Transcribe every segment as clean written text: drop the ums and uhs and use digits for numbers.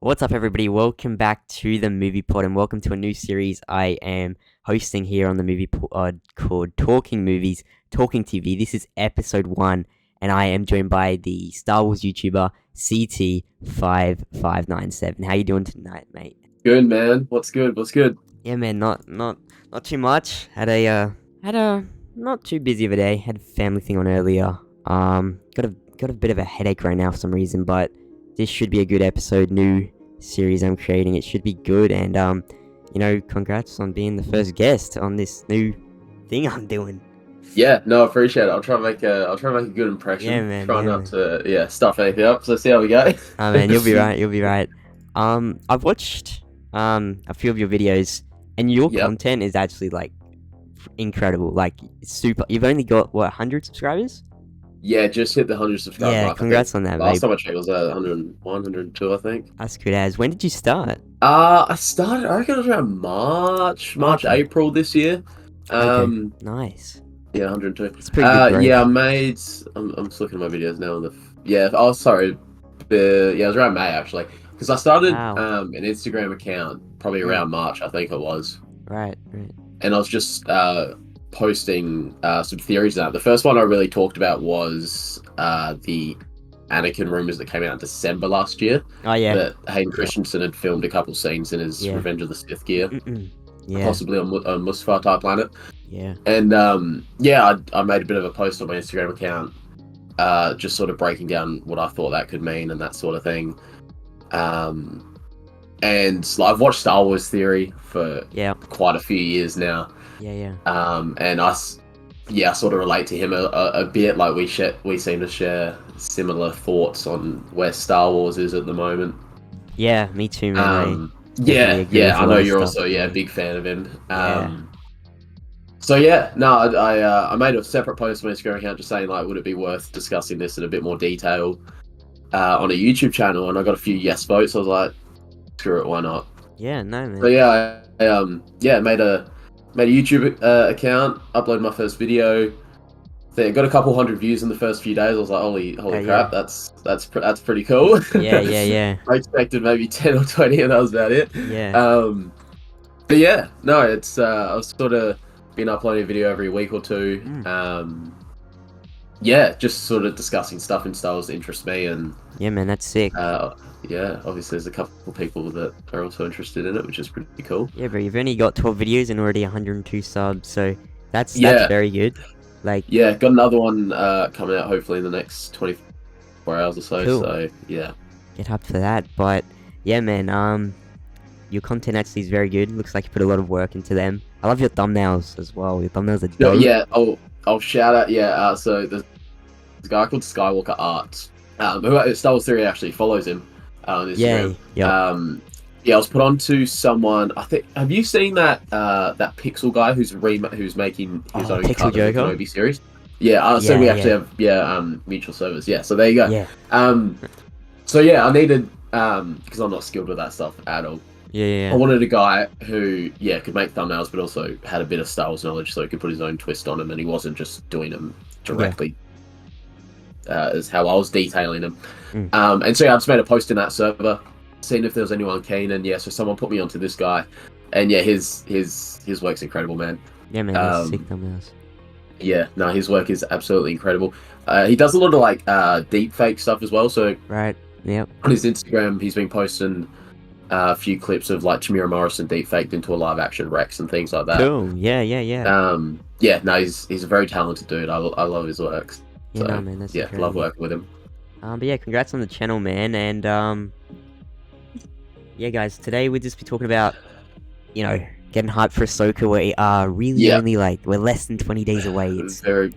What's up, everybody? Welcome back to the Movie Pod, and welcome to a new series I am hosting here on the Movie Pod called Talking Movies, Talking TV. This is episode 1, and I am joined by the Star Wars YouTuber CT5597. How you doing tonight, mate? Good, man. What's good? What's good? Yeah, man. Not too much. Had a not too busy of a day. Had a family thing on earlier. Got a bit of a headache right now for some reason, but this should be a good episode. New series I'm creating. It should be good, and congrats on being the first guest on this new thing I'm doing. Yeah, no, I appreciate it. I'll try to make a good impression. Yeah, man. Try not to stuff anything up. So let's see how we go. Oh man, you'll be right. You'll be right. I've watched a few of your videos, and your content is actually like incredible. Like it's super. You've only got 100 subscribers? Yeah, just hit the 100 subscribers. Yeah, congrats on that, mate. Last time I checked was 101, 102, I think. That's good as. When did you start? I started, I reckon it was around March, April this year. Okay. Nice. Yeah, 102. It's pretty good growth. Yeah, I'm just looking at my videos now. Sorry. It was around May, actually. Because I started an Instagram account probably around March, I think it was. Right. And I was just posting some theories on that. The first one I really talked about was the Anakin rumors that came out in December last year. Oh, yeah. That Hayden Christensen had filmed a couple scenes in his Revenge of the Sith gear. Yeah. Possibly on Mustafar type planet. Yeah. And I made a bit of a post on my Instagram account just sort of breaking down what I thought that could mean and that sort of thing. And I've watched Star Wars Theory for quite a few years now. Yeah. And I sort of relate to him a bit. Like we seem to share similar thoughts on where Star Wars is at the moment. Yeah, me too, man. I know you're also a big fan of him. So I made a separate post on my Instagram account just saying like, would it be worth discussing this in a bit more detail on a YouTube channel? And I got a few yes votes. So I was like, screw it, why not? Yeah, no, man. So I made a YouTube account, uploaded my first video. Got a couple hundred views in the first few days. I was like, holy crap, that's pretty cool. Yeah. I expected maybe 10 or 20, and that was about it. Yeah. But yeah, no, it's I've sort of been uploading a video every week or two. Just sort of discussing stuff in Star Wars that interests me, and yeah, man, that's sick. Obviously there's a couple people that are also interested in it, which is pretty cool. Yeah, bro, you've only got 12 videos and already 102 subs, so that's very good. Like, got another one coming out hopefully in the next 24 hours or so. Cool. So yeah, get up for that. But yeah, man, your content actually is very good. Looks like you put a lot of work into them. I love your thumbnails as well. Your thumbnails are dope. Yeah, I'll shout out. So there's a guy called Skywalker Art, who Star Wars Theory actually follows him on Instagram. I was put on to someone. I think. Have you seen that Pixel guy who's making his own Pixel Kenobi series? Yeah. So we actually have mutual servers. Yeah. So there you go. Yeah. I needed because I'm not skilled with that stuff at all. Yeah. I wanted a guy who could make thumbnails, but also had a bit of Star Wars knowledge, so he could put his own twist on them, and he wasn't just doing them directly as how I was detailing them. And so I just made a post in that server, seeing if there was anyone keen, and so someone put me onto this guy, and his work's incredible, man. Yeah, man, that's sick thumbnails. Yeah, no, his work is absolutely incredible. He does a lot of like deep fake stuff as well. So right, yep. On his Instagram, he's been posting a few clips of like Tamira Morrison deep faked into a live action Rex and things like that. Cool. Yeah. No, he's a very talented dude. I love his work. Yeah, no, man, that's incredible. Love working with him. But yeah, congrats on the channel, man, and yeah, guys, today we'll just be talking about, getting hyped for Ahsoka. We are really only we're less than 20 days away. It's what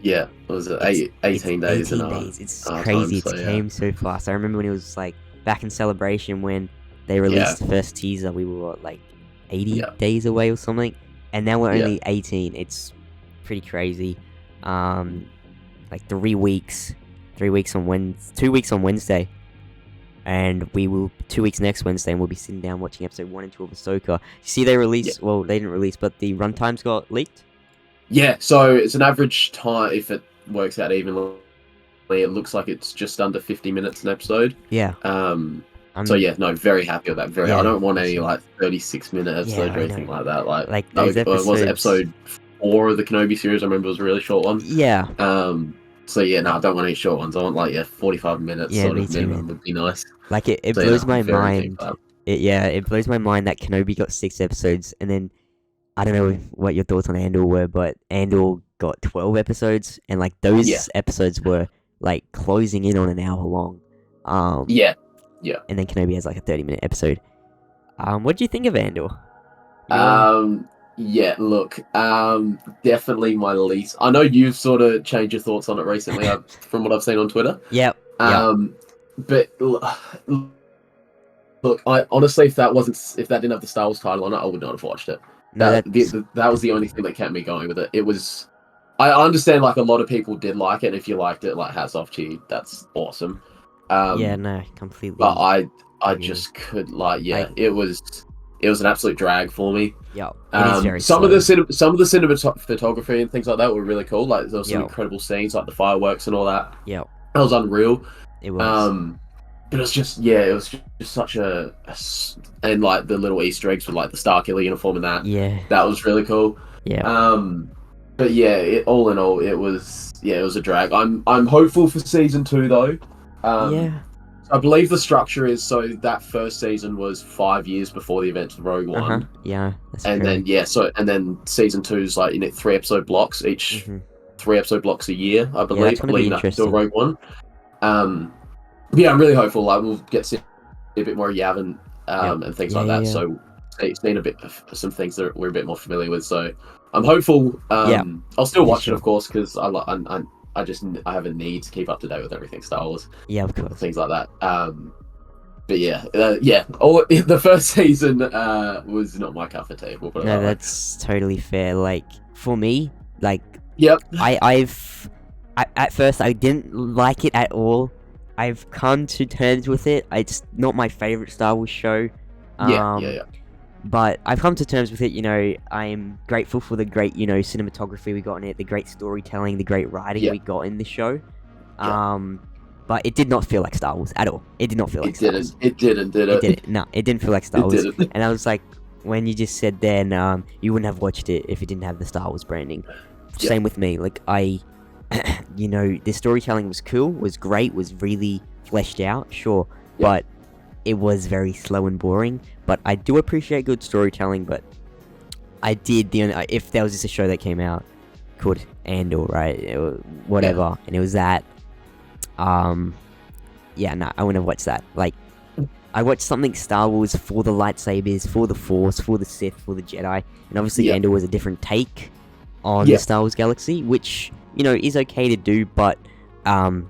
was it, 18 days? 18 days. It's crazy. It came so fast. I remember when it was like back in Celebration when they released the first teaser. We were 80 days away or something, and now we're only 18. It's pretty crazy. 3 weeks. 2 weeks on Wednesday. And we will 2 weeks next Wednesday, and we'll be sitting down watching episode 1 and 2 of Ahsoka. You see, they released. Well, they didn't release, but the runtimes got leaked. Yeah, so it's an average time if it works out evenly. It looks like it's just under 50 minutes an episode. Yeah. So yeah, no, very happy with that. Yeah, I don't want any awesome. like 36-minute episodes or I anything know. like that. Like No, those episodes. was it episode 4 of the Kenobi series? I remember it was a really short one. Yeah. So yeah, no, I don't want any short ones. I want like 45 minutes Yeah, sort me of too, minimum man. would be nice. Like it So yeah, no, blows I'm my very keen mind. for that. It blows my mind that Kenobi got 6 episodes, and then I don't know what your thoughts on Andor were, but Andor got 12 episodes, and like those Yeah. episodes were like closing in on an hour long. Yeah. And then Kenobi has like a 30-minute episode. What do you think of Andor? Yeah, look, definitely my least. I know you've sort of changed your thoughts on it recently, from what I've seen on Twitter. Yep. But look, I honestly, if that didn't have the Star Wars title on it, I would not have watched it. No, That was the only thing that kept me going with it. It was. I understand, like, a lot of people did like it, and if you liked it, like, hats off to you. That's awesome. yeah, no, completely. But I agree. just could, it was an absolute drag for me. Yeah, it is very some slow. of the cinematography and things like that were really cool. Like, there was some incredible scenes, like the fireworks and all that. Yeah, that was unreal. It was. But it was just such and like the little Easter eggs with like the Starkiller uniform and that. Yeah, that was really cool. Yeah. But yeah, all in all, it was a drag. I'm hopeful for season 2 though. Yeah. I believe the structure is so that first season was 5 years before the events of Rogue One. Yeah, that's and correct. then season 2 is like 3-episode blocks each, 3-episode blocks a year, I believe, that's gonna be leading up to interesting. Rogue One. Yeah, I'm really hopeful. Like, we'll get to see a bit more Yavin and things like that. Yeah. So seen a bit of some things that we're a bit more familiar with. So I'm hopeful. I'll still watch it, of course, because I have a need to keep up to date with everything Star Wars. Yeah, of course. Things like that. But the first season was not my cup of tea. We'll put it that way. That's totally fair. Like, for me, like, yep. At first I didn't like it at all. I've come to terms with it. It's not my favorite Star Wars show. Yeah. But I've come to terms with it. I am grateful for the great, cinematography we got in it, the great storytelling, the great writing we got in the show. But it did not feel like Star Wars at all. It did not feel like Star Wars. It didn't, did it? It didn't. No, it didn't feel like Star Wars. Didn't. And I was like, when you just said then, you wouldn't have watched it if it didn't have the Star Wars branding. Same with me. Like, the storytelling was cool, was great, was really fleshed out, sure. But it was very slow and boring. But I do appreciate good storytelling, but I did, if there was just a show that came out called Andor, right, whatever, and it was that, I wouldn't have watched that. Like, I watched something Star Wars for the lightsabers, for the Force, for the Sith, for the Jedi, and obviously Andor was a different take on the Star Wars galaxy, which, is okay to do, but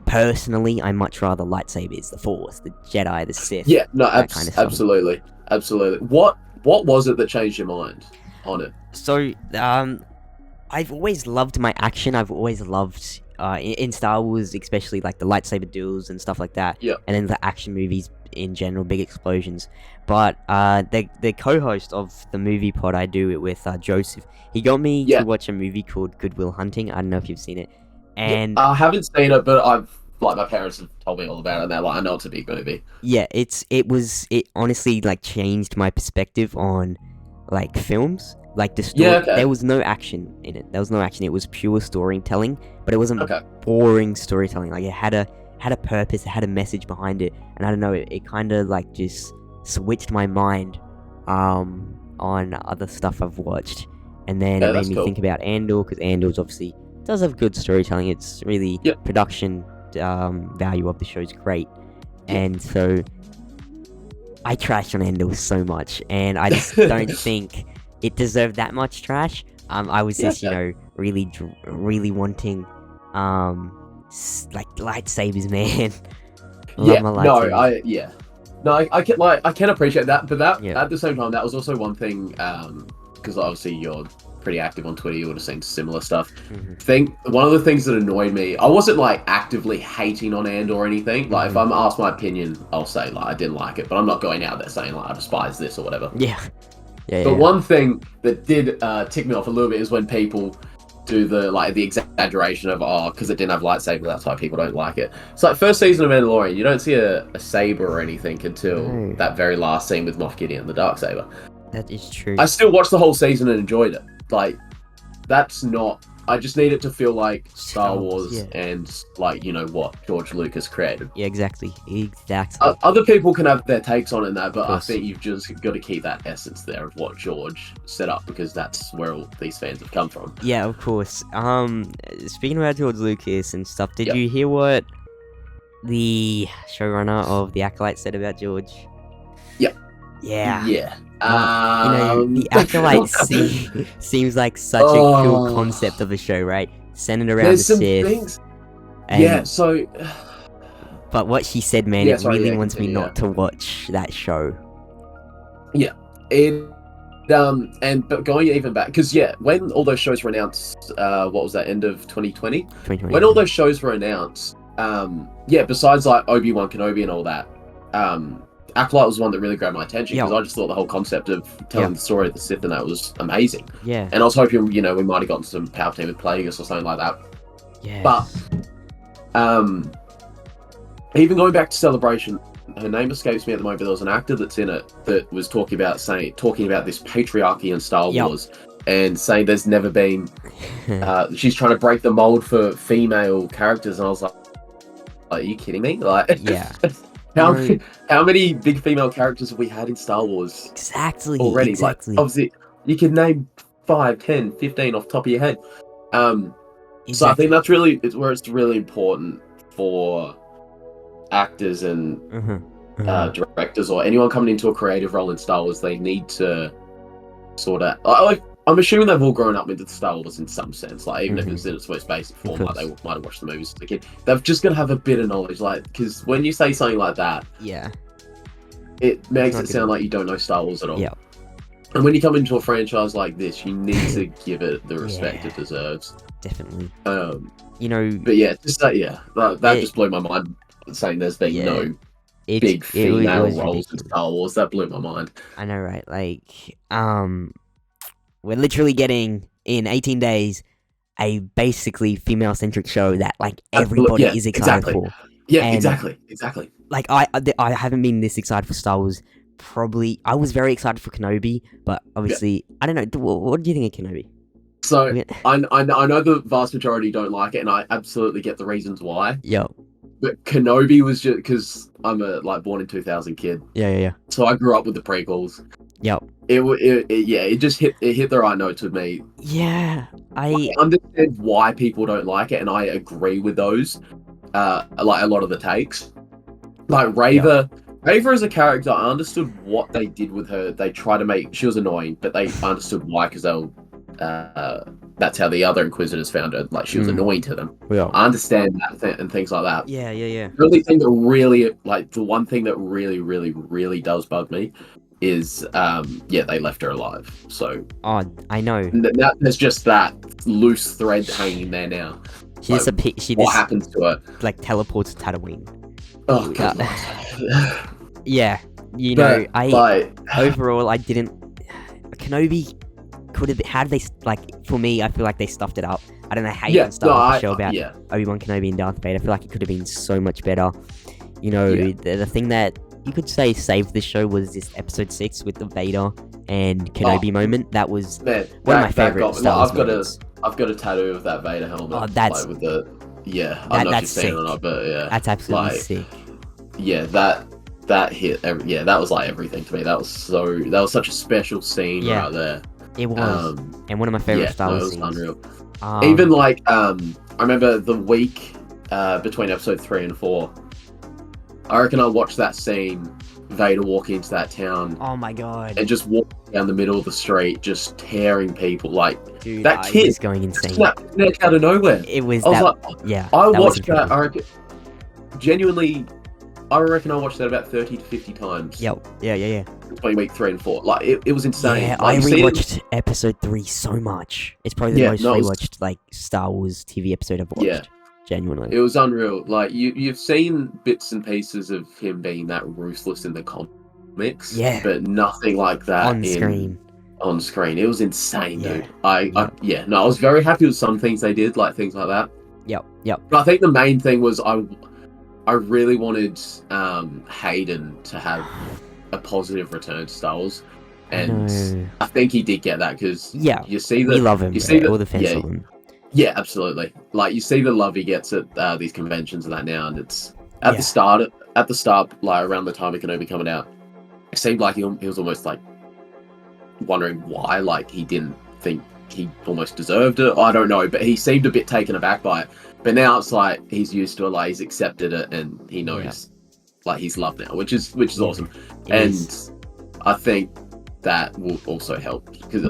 personally, I much rather lightsabers, the Force, the Jedi, the Sith. Yeah, no, kind of absolutely. What was it that changed your mind on it? So, I've always loved my action. I've always loved in Star Wars, especially like the lightsaber duels and stuff like that. Yeah. And then the action movies in general, big explosions. But the co-host of the movie pod I do it with, Joseph, he got me to watch a movie called Good Will Hunting. I don't know if you've seen it. And I haven't seen it, but my parents have told me all about it, and they're like, I know it's a big movie. Yeah, it honestly like changed my perspective on like films. Like the story, there was no action in it. It was pure storytelling, but it wasn't boring storytelling. Like, it had a purpose, it had a message behind it, and I don't know, it kind of like just switched my mind on other stuff I've watched, and then it made me think about Andor, because Andor's obviously does have good storytelling. It's really production value of the show is great, and so I trashed on Andor so much, and I just don't think it deserved that much trash. I was just really wanting like lightsabers, man. I can appreciate that, but at the same time, that was also one thing, because obviously you're pretty active on Twitter, you would have seen similar stuff. One of the things that annoyed me, I wasn't like actively hating on Andor or anything. Like, if I'm asked my opinion, I'll say like I didn't like it, but I'm not going out there saying like I despise this or whatever. But one thing that did tick me off a little bit is when people do the exaggeration of because it didn't have lightsaber, that's why people don't like it. It's like first season of Mandalorian, you don't see a saber or anything until that very last scene with Moff Gideon, the darksaber. That is true. I still watched the whole season and enjoyed it. Like, that's not. I just need it to feel like Star Wars and like what George Lucas created. Yeah, exactly. Other people can have their takes on it and that, but I think you've just got to keep that essence there of what George set up, because that's where all these fans have come from. Yeah, of course. Speaking about George Lucas and stuff, did you hear what the showrunner of The Acolyte said about George? Yep. Yeah. Yeah. The Acolyte seems like such a cool concept of a show, right? Centered around the Sith. Things. So. But what she said, man, it really wants me not to watch that show. Yeah. But going even back, because when all those shows were announced, what was that, end of 2020? 2020. When all those shows were announced, besides like Obi-Wan Kenobi and all that, Acolyte was one that really grabbed my attention, because I just thought the whole concept of telling the story of the Sith and that was amazing. Yeah. And I was hoping, we might have gotten some Palpatine with Plagueis or something like that. Yeah. But, even going back to Celebration, her name escapes me at the moment, but there was an actor that's in it that was talking about this patriarchy in Star Wars, and saying there's never been, she's trying to break the mold for female characters, and I was like, are you kidding me? Like, how many big female characters have we had in Star Wars? Exactly. Already. Exactly. Like, obviously, you can name 5, 10, 15 off the top of your head. So I think that's where it's really important for actors and directors or anyone coming into a creative role in Star Wars. They need to sort of... I'm assuming they've all grown up with Star Wars in some sense, like even if it's in its most basic form, like they might have watched the movies as a kid. They've just got to have a bit of knowledge, like, because when you say something like that, it makes it sound like you don't know Star Wars at all. And when you come into a franchise like this, you need to give it the respect it deserves. Definitely. But just that just blew my mind, saying there's been no big female roles in Star Wars. That blew my mind. I know, right? Like, we're literally getting, in 18 days, a basically female-centric show that, like, everybody is excited for. Yeah, and, exactly. Like, I haven't been this excited for Star Wars, probably. I was very excited for Kenobi, but obviously, I don't know. What do you think of Kenobi? So, I know the vast majority don't like it, and I absolutely get the reasons why. But Kenobi was just because I'm a born in 2000 kid. Yeah. So I grew up with the prequels. It just hit the right notes with me. Yeah, I understand why people don't like it, and I agree with those. Like a lot of the takes. Like Reva as a character, I understood what they did with her. They tried to make she was annoying, but they understood why, because that's how the other Inquisitors found her. Like, she was annoying to them. I understand that and things like that. Yeah. The one thing that really does bug me is they left her alive. So I know. There's just that loose thread hanging there now. What happens to her? Like, teleports to Tatooine. Oh god. Overall, I didn't. Kenobi could have. How did they, like? For me, I feel like they stuffed it up. I don't know how you can start a show about Obi-Wan Kenobi and Darth Vader. I feel like it could have been so much better. The thing that you could say saved the show was this episode 6 with the Vader and Kenobi moment. That was one of my favorite Star Wars moments. I've got a tattoo of that Vader helmet. Oh, that's with the I don't know if you've seen it or not, but that's absolutely sick. Yeah, that hit. That was like everything to me. That was such a special scene right there. It was, and one of my favorite Star Wars scenes. Unreal. Even I remember the week between episode 3 and 4. I reckon I watched that scene, Vader walking into that town. Oh my god! And just walking down the middle of the street, just tearing people. Like, dude, that kid was going insane. Snapped out of nowhere. It was. I watched that. I reckon, genuinely, I reckon I watched that about 30 to 50 times. Yeah. Between week 3 and 4, like it was insane. Yeah, like, I rewatched episode 3 so much. It's probably the most rewatched like Star Wars TV episode I've watched. Yeah. Genuinely, it was unreal. Like you've seen bits and pieces of him being that ruthless in the comics, but nothing like that on screen. on screen. It was insane, Yeah. dude. I was very happy with some things they did, like things like that. Yep. But I think the main thing was I really wanted Hayden to have a positive return to Star Wars, and I think he did get that because you see we love him. All the fans love him. Yeah, absolutely. Like you see the love he gets at these conventions and that now, and it's at the start, like around the time of Kenobi coming out, it seemed like he was almost like wondering why, like he didn't think he almost deserved it. I don't know, but he seemed a bit taken aback by it. But now it's like he's used to it, like he's accepted it, and he knows like he's loved now, which is awesome. I think that will also help because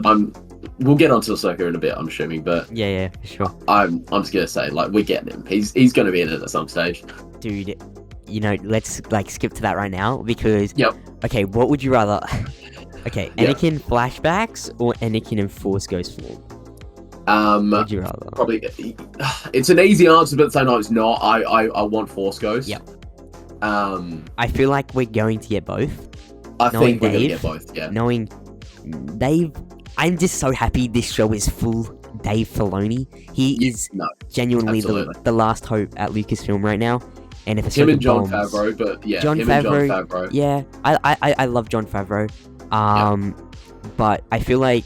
we'll get onto Ahsoka in a bit, I'm assuming, but yeah, for sure. I'm just gonna say, like, we're getting him. He's gonna be in it at some stage, dude. You know, let's like skip to that right now because okay, what would you rather? Okay, Anakin flashbacks or Anakin in Force Ghost form? What would you rather? Probably, it's an easy answer, but at the same time, it's not. I want Force Ghost. Yep. I feel like we're going to get both. I think we're gonna get both. Yeah. Knowing Dave, I'm just so happy this show is full Dave Filoni. He is genuinely the last hope at Lucasfilm right now. And if him and Jon Favreau, but yeah, Jon Favreau. Yeah, I love Jon Favreau. But I feel like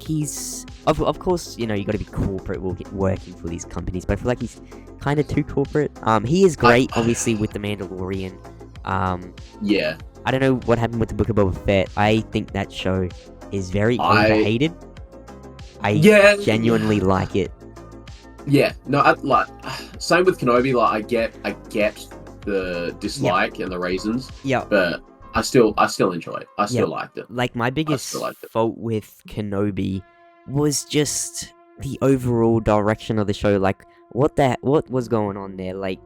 he's of course, you know, you got to be corporate working for these companies, but I feel like he's kind of too corporate. He is great, obviously, with the Mandalorian. I don't know what happened with the Book of Boba Fett. I think that show is very overhated. I genuinely like it. Yeah, no, same with Kenobi. Like, I get the dislike and the reasons. Yeah, but I still enjoy it. I still liked it. Like, my biggest fault with Kenobi was just the overall direction of the show. Like, what was going on there? Like,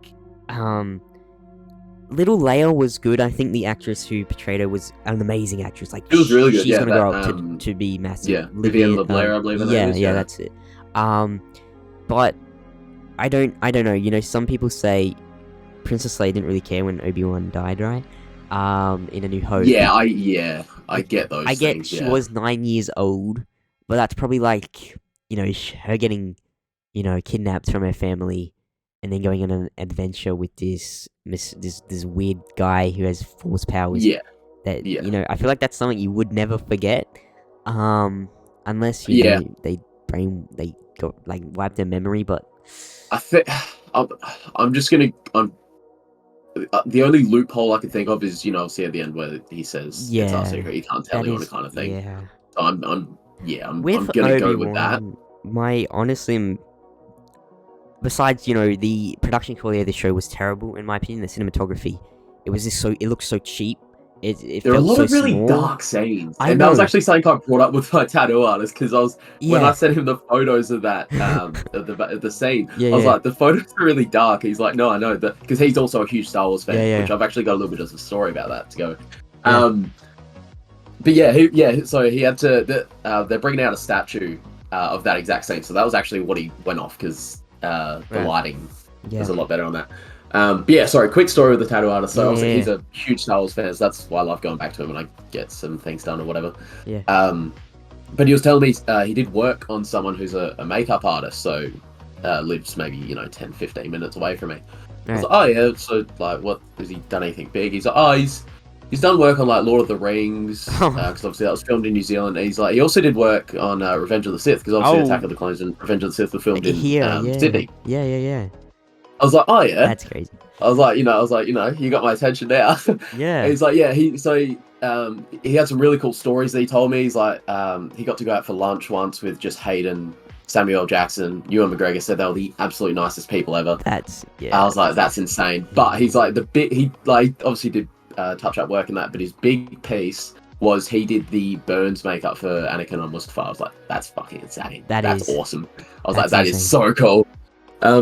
Little Leia was good. I think the actress who portrayed her was an amazing actress. Like, she was really good. She's gonna grow up to be massive. Yeah, Vivian LeBlair, I believe her name is. Yeah, that's it. But I don't know. You know, some people say Princess Leia didn't really care when Obi-Wan died, right? In A New Hope. Yeah, I get those. I get she was 9 years old, but that's probably like, you know, her getting, you know, kidnapped from her family and then going on an adventure with this weird guy who has force powers. Yeah. You know, I feel like that's something you would never forget, unless you know, they got like wiped their memory. But I think I'm just gonna. The only loophole I can think of is, you know, obviously at the end where he says it's our secret, he can't tell anyone, kind of thing. Yeah. So I'm gonna go with that. Honestly, besides, you know, the production quality of the show was terrible in my opinion. The cinematography, it looked so cheap. There are a lot so of really small. dark scenes, and that was actually something I brought up with my tattoo artist because when I sent him the photos of that of the scene, I was like, the photos are really dark. He's like, no, I know that, because he's also a huge Star Wars fan, which I've actually got a little bit of a story about that to go. But so he had to. They're bringing out a statue of that exact scene, so that was actually what he went off because the lighting was a lot better on that. But yeah, sorry, quick story with the tattoo artist. So obviously he's a huge Star Wars fan, so that's why I love going back to him when I get some things done or whatever. But he was telling me he did work on someone who's a makeup artist, so lives maybe, you know, 10, 15 minutes away from me. I was like, oh yeah, so like, what, has he done anything big? He's like, oh, he's done work on like Lord of the Rings, because obviously that was filmed in New Zealand. And he's like, he also did work on Revenge of the Sith, because obviously Attack of the Clones and Revenge of the Sith were filmed in Sydney. Yeah. I was like, oh yeah, that's crazy. I was like, you got my attention now. Yeah. He's like, yeah, he had some really cool stories that he told me. He's like, he got to go out for lunch once with just Hayden, Samuel L. Jackson, Ewan McGregor. Said they were the absolute nicest people ever. I was like, that's insane. But he's like, he obviously did touch up work in that, but his big piece was he did the Burns makeup for Anakin on Mustafar. I was like, that's fucking insane. That's awesome. I was like, that is so cool.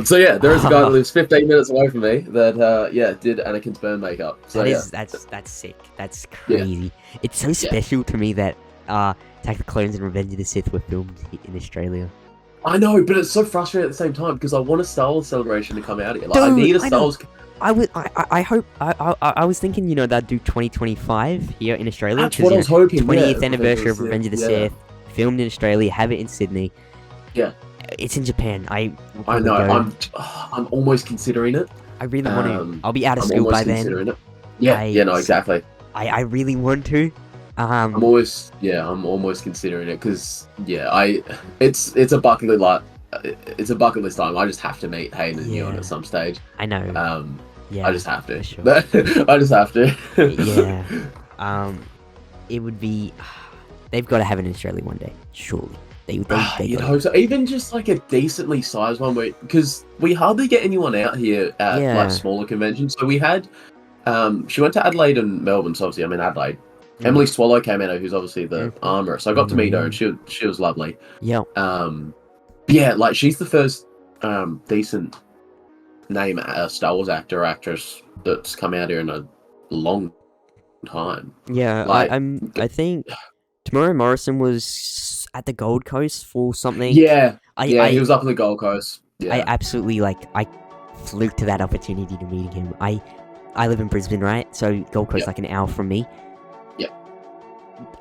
So yeah, there is a guy that lives 15 minutes away from me that did Anakin's burn makeup. So that's sick. That's crazy. It's so special to me that Attack of the Clones and Revenge of the Sith were filmed in Australia. I know, but it's so frustrating at the same time because I want a Star Wars celebration to come out here. Like, I Dude, need a I Star know. Wars. I hope I was thinking, they'd do 2025 here in Australia That's because what I was hoping. 20th Yeah, anniversary of Revenge of the yeah, Sith, filmed in Australia, have it in Sydney. yeah. It's in Japan. I will I probably know. go. I'm almost considering it. I really want to. I'll be out of I'm school by almost then. considering it. Yeah, yeah, no, exactly. I really want to. I'm almost considering it because it's a bucket list like it's a bucket list item. I just have to meet Hayden and Ewan at some stage. I know. Yeah, I just have to. sure. I just have to. Yeah. It would be. They've got to have it in Australia one day, surely. They You'd hope so. Even just like a decently sized one, because we hardly get anyone out here at like smaller conventions. So we had, she went to Adelaide and Melbourne. So obviously I'm in Adelaide. Emily Swallow came out, who's obviously the armourer. So I got to meet her, and she was lovely. Yeah. Yeah, like she's the first decent name Star Wars actor or actress that's come out here in a long time. Yeah, like, I think Tamara Morrison was at the Gold Coast for something. Yeah, he was up on the Gold Coast. Yeah. I absolutely I flew to that opportunity to meet him. I live in Brisbane, right? So Gold Coast like an hour from me. Yeah.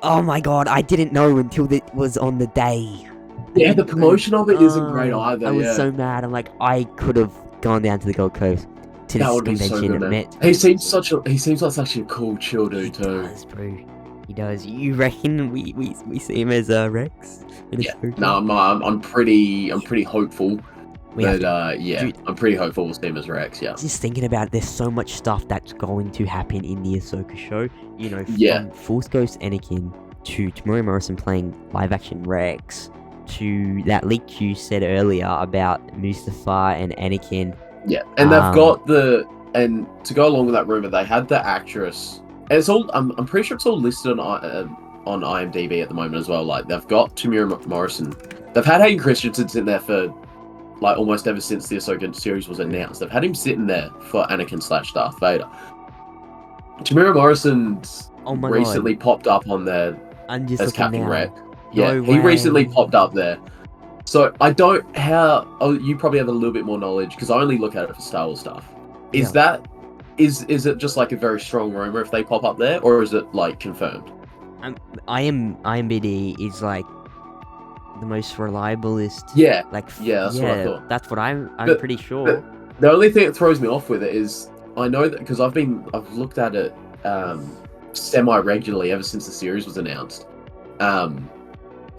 Oh my god, I didn't know until it was on the day. Yeah, the promotion of it isn't great either. I was so mad. I'm like, I could have gone down to the Gold Coast to this convention and met. He seems like such a cool, chill dude too. He does, bro. He does. You reckon we see him as Rex? Yeah. No, I'm pretty hopeful. Dude, I'm pretty hopeful we'll see him as Rex. Yeah. Just thinking about it, there's so much stuff that's going to happen in the Ahsoka show. From Force Ghost Anakin to Tamora Morrison playing live action Rex to that leak you said earlier about Mustafa and Anakin. Yeah, and they've got and to go along with that rumor, they had the actress. And it's all. I'm pretty sure it's all listed on IMDb at the moment as well. Like they've got Tamura Morrison. They've had Hayden Christensen sitting there for like almost ever since the Ahsoka series was announced. They've had him sitting there for Anakin / Darth Vader. Tamura Morrison's recently popped up on there as Captain Rex. Yeah, he recently popped up there. So I don't you probably have a little bit more knowledge because I only look at it for Star Wars stuff. Is it just like a very strong rumor if they pop up there, or is it like confirmed? IMDb is like the most reliable list. Yeah, that's what I thought. That's what I'm pretty sure. But the only thing that throws me off with it is I know that because I've looked at it semi-regularly ever since the series was announced.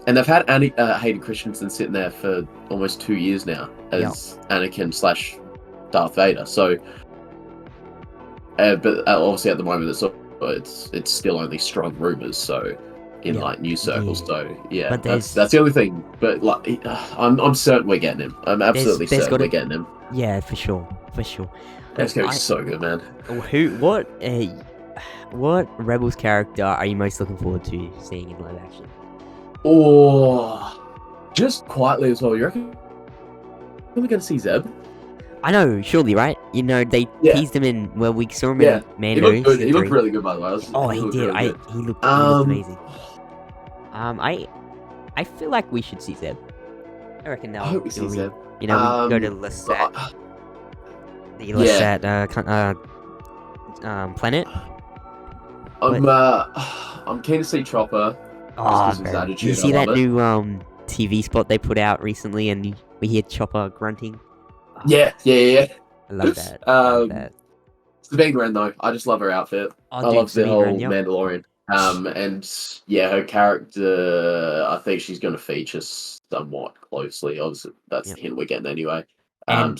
And they've had Hayden Christensen sitting there for almost 2 years now as Anakin / Darth Vader. So, but obviously at the moment it's still only strong rumors. So, in like news circles. So but that's the only thing. But like, I'm certain we're getting him. I'm absolutely certain we're getting him. Yeah, for sure. That's gonna be so good, man. What Rebels character are you most looking forward to seeing in live action? Oh, just quietly as well. You reckon we're going to see Zeb? I know, surely, right? They teased him in. Well, we saw him in Mando. He looked good. He looked really good, by the way. He did. Really he looked amazing. I feel like we should see Zeb. I reckon I hope we see Zeb. We go to Lestat. The Lestat planet. I'm keen to see Chopper. You see that new TV spot they put out recently, and we hear Chopper grunting? Yeah. I love that. Sabine Wren, though, I just love her outfit. I love the whole Mandalorian. And her character, I think she's going to feature somewhat closely. Obviously, that's the hint we're getting anyway. I'm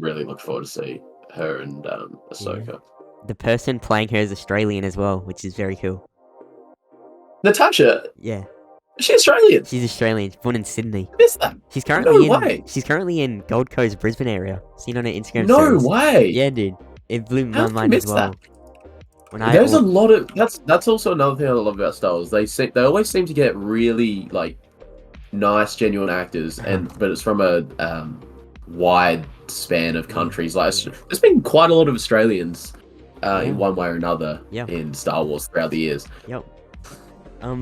really looking forward to see her and Ahsoka. Yeah. The person playing her is Australian as well, which is very cool. Natasha? Yeah. Is she Australian? She's Australian. She's born in Sydney. Is that? She's currently in Gold Coast, Brisbane area. Seen on her Instagram. No way. Yeah, dude. It blew my mind as well. There's a lot of that's also another thing I love about Star Wars. They always seem to get really like nice, genuine actors, but it's from a wide span of countries. Like there's been quite a lot of Australians in one way or another in Star Wars throughout the years. Yep.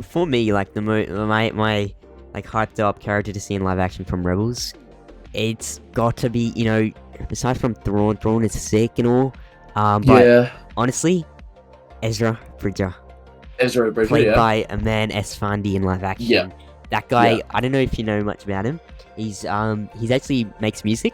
For me, like my like hyped up character to see in live action from Rebels, it's got to be, aside from Thrawn is sick and all, but honestly, Ezra Bridger, played by a man Esfandi in live action. Yeah. That guy, I don't know if you know much about him. He's actually makes music,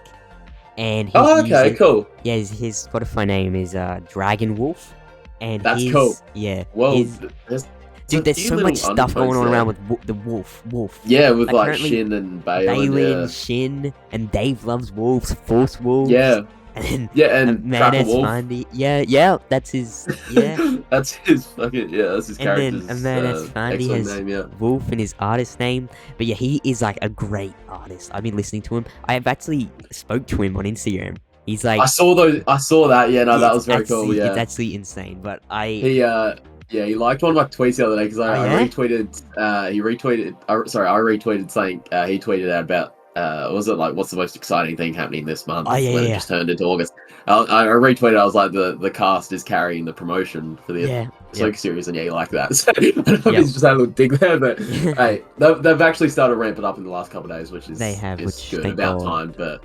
and his music, cool. Yeah, his Spotify name is Dragon Wolf, and that's cool. Yeah, well, there's so much stuff going on around with the Wolf. Yeah, with like Shin and Bailey and Shin, and Dave loves wolves, Force wolves. Yeah. And and Man Fundy. Yeah, that's his. Yeah, that's his fucking. Yeah, that's his character. And then Man Fundy has name, Wolf in his artist name, but yeah, he is like a great artist. I've been listening to him. I have actually spoke to him on Instagram. He's like, I saw that. Yeah, no, that was very cool. Yeah, it's actually insane. But he liked one of my tweets the other day because I retweeted. He retweeted. I retweeted saying he tweeted out about. Was it like what's the most exciting thing happening this month? It just turned into August. I retweeted. I was like the cast is carrying the promotion for the Ahsoka series, and you like that. So I don't know if he's just had a little dig there, but hey, they've actually started ramping up in the last couple of days, which is which good about time. But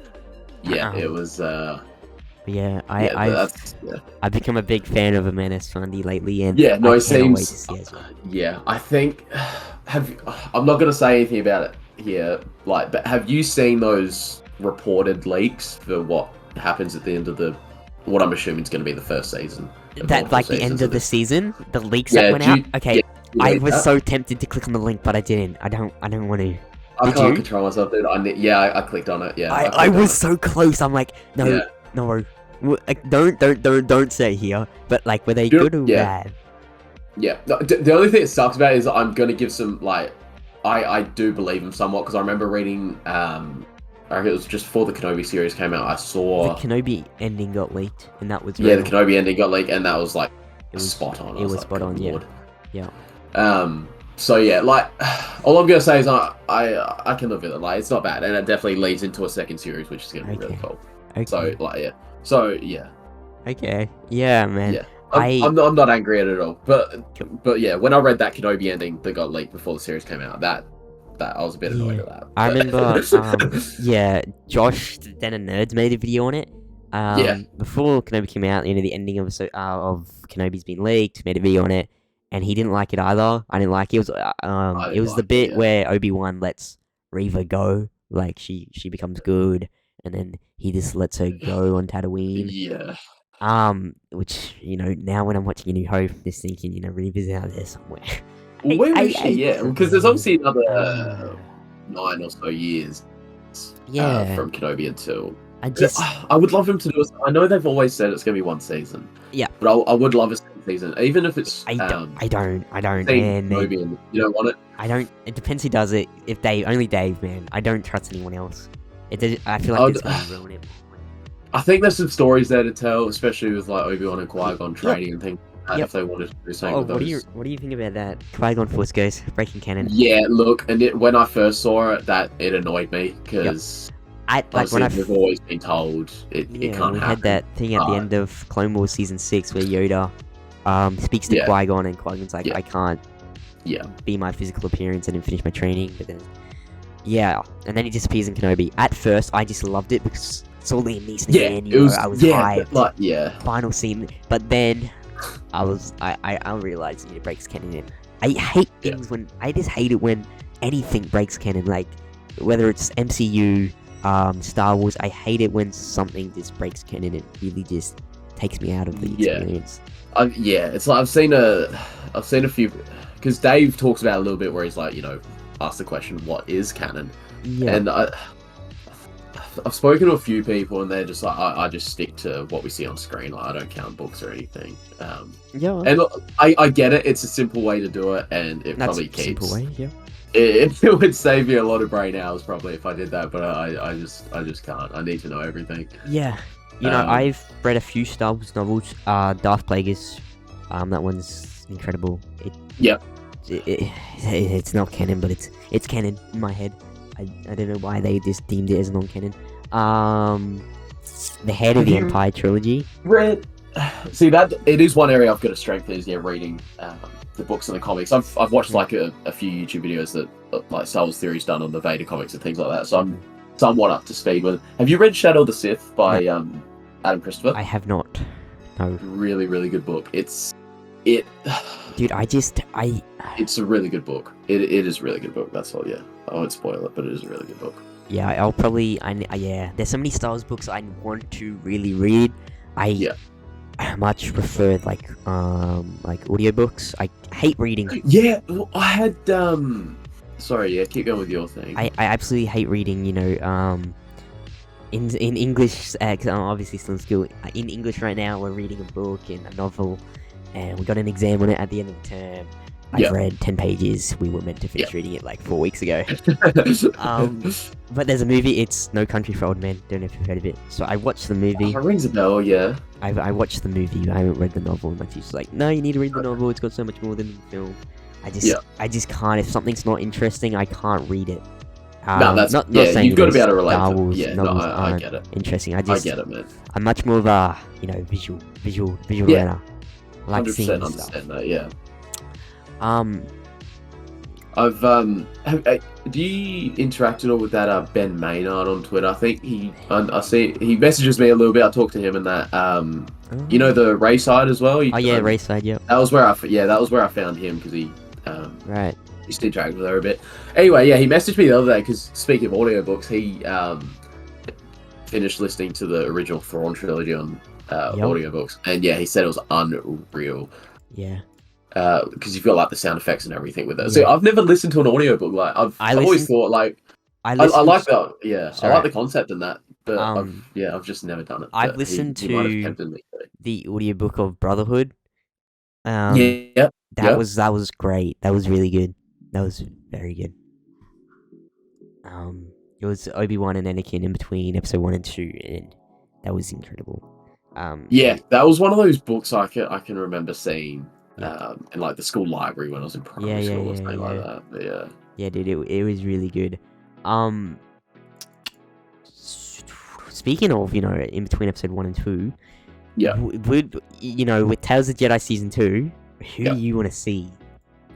yeah, it was. I've become a big fan of Amanda Fundy lately, and it seems. Yeah, I think. I'm not gonna say anything about it here, but have you seen those reported leaks for what happens at the end of what I'm assuming is going to be the first season? That like the end of the season, the leaks that went out. Okay, I was so tempted to click on the link, but I didn't. I don't want to. I can't control myself, dude. I clicked on it. Yeah, I was so close. I'm like, no. Don't say here. But like, were they good or bad? Yeah. The only thing that sucks about it is I'm gonna give some like. I do believe him somewhat because I remember reading. I think it was just before the Kenobi series came out. I saw the Kenobi ending got leaked, and that was the Kenobi ending got leaked, and that was like spot on. It was spot on. Yeah. So yeah, like all I'm gonna say is I can live with it. Like it's not bad, and it definitely leads into a second series, which is gonna be really cool. Okay. So yeah. Okay. Yeah, man. Yeah. I'm not angry at it at all, but yeah, when I read that Kenobi ending that got leaked before the series came out, that I was a bit annoyed at that. I remember, Josh, then a Nerds made a video on it. Before Kenobi came out, the ending of Kenobi's been leaked, made a video on it, and he didn't like it either. I didn't like it. It was the bit where Obi-Wan lets Reva go, like she becomes good, and then he just lets her go on Tatooine. Yeah. Which, now when I'm watching A New Hope, I'm just thinking, Reva's out there somewhere. Well, where is she? Yeah, because there's obviously another 9 or so years from Kenobi until... I would love him to do it. I know they've always said it's going to be one season. Yeah. But I would love a second season, even if it's... I don't, man. You don't want it? I don't... It depends who does it. If only Dave, man. I don't trust anyone else. I feel like it's going to ruin it. I think there's some stories there to tell, especially with like Obi-Wan and Qui-Gon training and things like that, if they wanted to do something with those. What do you think about that? Qui-Gon Force Ghost breaking canon. Yeah, look, and when I first saw it, it annoyed me because we've always been told it can't happen. We had that thing at the end of Clone Wars Season 6 where Yoda speaks to Qui-Gon, and Qui-Gon's like, I can't be my physical appearance and then finish my training, but then and then he disappears in Kenobi. At first, I just loved it because it's all Liam Neeson again. I was hyped. Final scene, but then I realized it breaks canon. I hate things I just hate it when anything breaks canon, like whether it's MCU, Star Wars. I hate it when something just breaks canon. It really just takes me out of the experience. It's like I've seen a few, because Dave talks about it a little bit where he's like, ask the question, what is canon? And I've spoken to a few people, and they're just like, I just stick to what we see on screen. Like, I don't count books or anything. And look, I get it. It's a simple way to do it, and it probably keeps. Simple way, yeah. It would save me a lot of brain hours probably if I did that, but I just can't. I need to know everything. Yeah, I've read a few Star Wars novels. Darth Plagueis, that one's incredible. It's not canon, but it's canon in my head. I don't know why they just deemed it as non-canon. The Head of the Empire trilogy. Read see that it is one area I've got to strengthen is reading the books and the comics. I've watched like a few YouTube videos that like Star Wars theories done on the Vader comics and things like that, so I'm somewhat up to speed with. Have you read Shadow of the Sith by Adam Christopher? I have not. No. Really, really good book. Dude, it's a really good book. It is a really good book. That's all. Yeah, I won't spoil it, but it is a really good book. Yeah, I'll probably. There's so many Star Wars books I want to really read. I much prefer like audiobooks. I hate reading. Yeah, well, I had Sorry, keep going with your thing. I absolutely hate reading. In English, because I'm obviously still in school. In English right now, we're reading a book and a novel, and we got an exam on it at the end of the term. I've read 10 pages. We were meant to finish reading it like 4 weeks ago. But there's a movie, it's No Country for Old Men. Don't know if you've heard of it. So I watched the movie. It rings a bell, yeah. I watched the movie, I haven't read the novel. My teacher's like, no, you need to read the novel. It's got so much more than the film. I just can't. If something's not interesting, I can't read it. No, that's not saying you've got to be able to relate. Star Wars novels I get it. Interesting. I get it, man. I'm much more of a visual learner. I like 100% understand that. Yeah. I've do you interact at all with that Ben Maynard on Twitter? I think I see he messages me a little bit. I talk to him and that the Rayside as well. Rayside, yeah. That was where I found him because he right. Used to interact with her a bit. Anyway, he messaged me the other day because speaking of audiobooks, he finished listening to the original Thrawn trilogy on audiobooks, and he said it was unreal. Yeah. Because you've got like the sound effects and everything with it. So I've never listened to an audiobook. Like I've always thought like I like that. Yeah, I like the concept in that, but I've just never done it. I've listened to the audiobook of Brotherhood. That was great. That was really good. That was very good. It was Obi-Wan and Anakin in between episode 1 and 2, and that was incredible. That was one of those books I can remember seeing. In like the school library when I was in primary school or something like that. But yeah, dude, it was really good. Speaking of, in between episode 1 and 2, with Tales of the Jedi season 2, who do you want to see?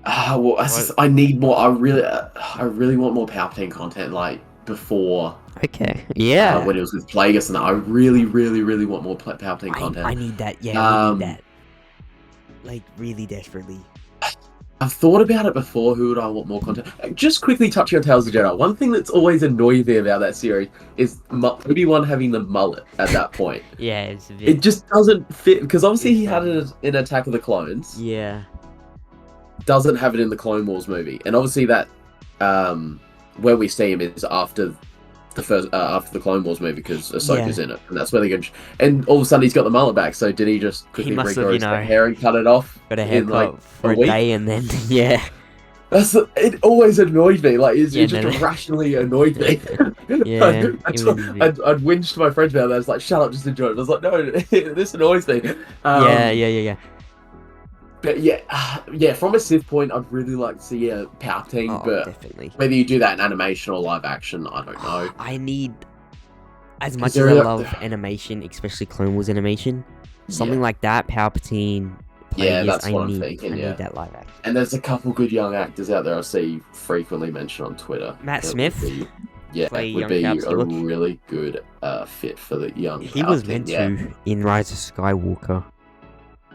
I need more. I really want more Palpatine content, like before. Okay. Yeah. When it was with Plagueis and that, I really, really, really want more Palpatine content. I need that. Yeah, we need that. Like, really desperately. I've thought about it before. Who would I want more content? Just quickly touching on Tales of the Jedi. One thing that's always annoyed me about that series is Obi-Wan having the mullet at that point. It just doesn't fit because obviously he had it in Attack of the Clones. Yeah. Doesn't have it in the Clone Wars movie, and obviously that where we see him is after the Clone Wars movie because Ahsoka's in it, and that's where they go. And all of a sudden he's got the mullet back. So did he just quickly regrow his hair and cut it off? Got a haircut for a day, and then it always annoyed me. Like it just irrationally annoyed me. I'd whinge to my friends about that. I was like, "Shut up, just enjoy it." I was like, "No, this annoys me." Yeah. But from a Sith point, I'd really like to see Palpatine, but definitely. Whether you do that in animation or live action, I don't know. I need, as much as I love animation, especially Clone Wars animation, something like that, Palpatine. That's what I'm thinking. I need that live action. And there's a couple good young actors out there I see frequently mentioned on Twitter. Matt Smith. Would be a really good fit for the young. He was meant to in Rise of Skywalker.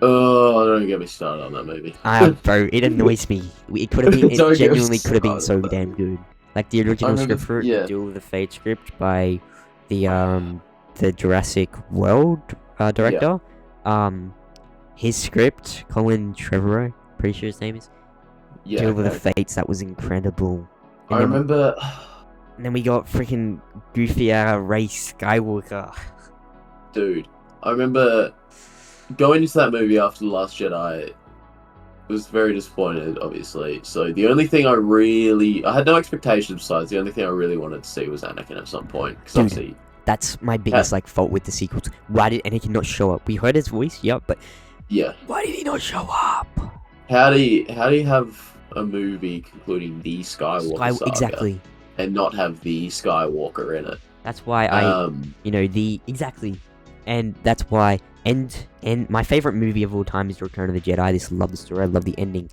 Oh, don't get me started on that movie. Bro, it annoys me. It could have been. It genuinely could have been so damn good. Like the original script for it, Duel of the Fate script by the Jurassic World director. His script, Colin Trevorrow, pretty sure his name is. Duel of the Fates. That was incredible. I remember. And then we got freaking goofier Rey Skywalker. Dude, I remember. Going into that movie after The Last Jedi was very disappointed, obviously. So the only thing I had no expectations besides the only thing I really wanted to see was Anakin at some point. Obviously, that's my biggest fault with the sequels. Why did Anakin not show up? We heard his voice, but why did he not show up? How do you have a movie concluding the Skywalker saga exactly, and not have the Skywalker in it? That's why exactly. and that's why. And my favorite movie of all time is Return of the Jedi. I just love the story. I love the ending.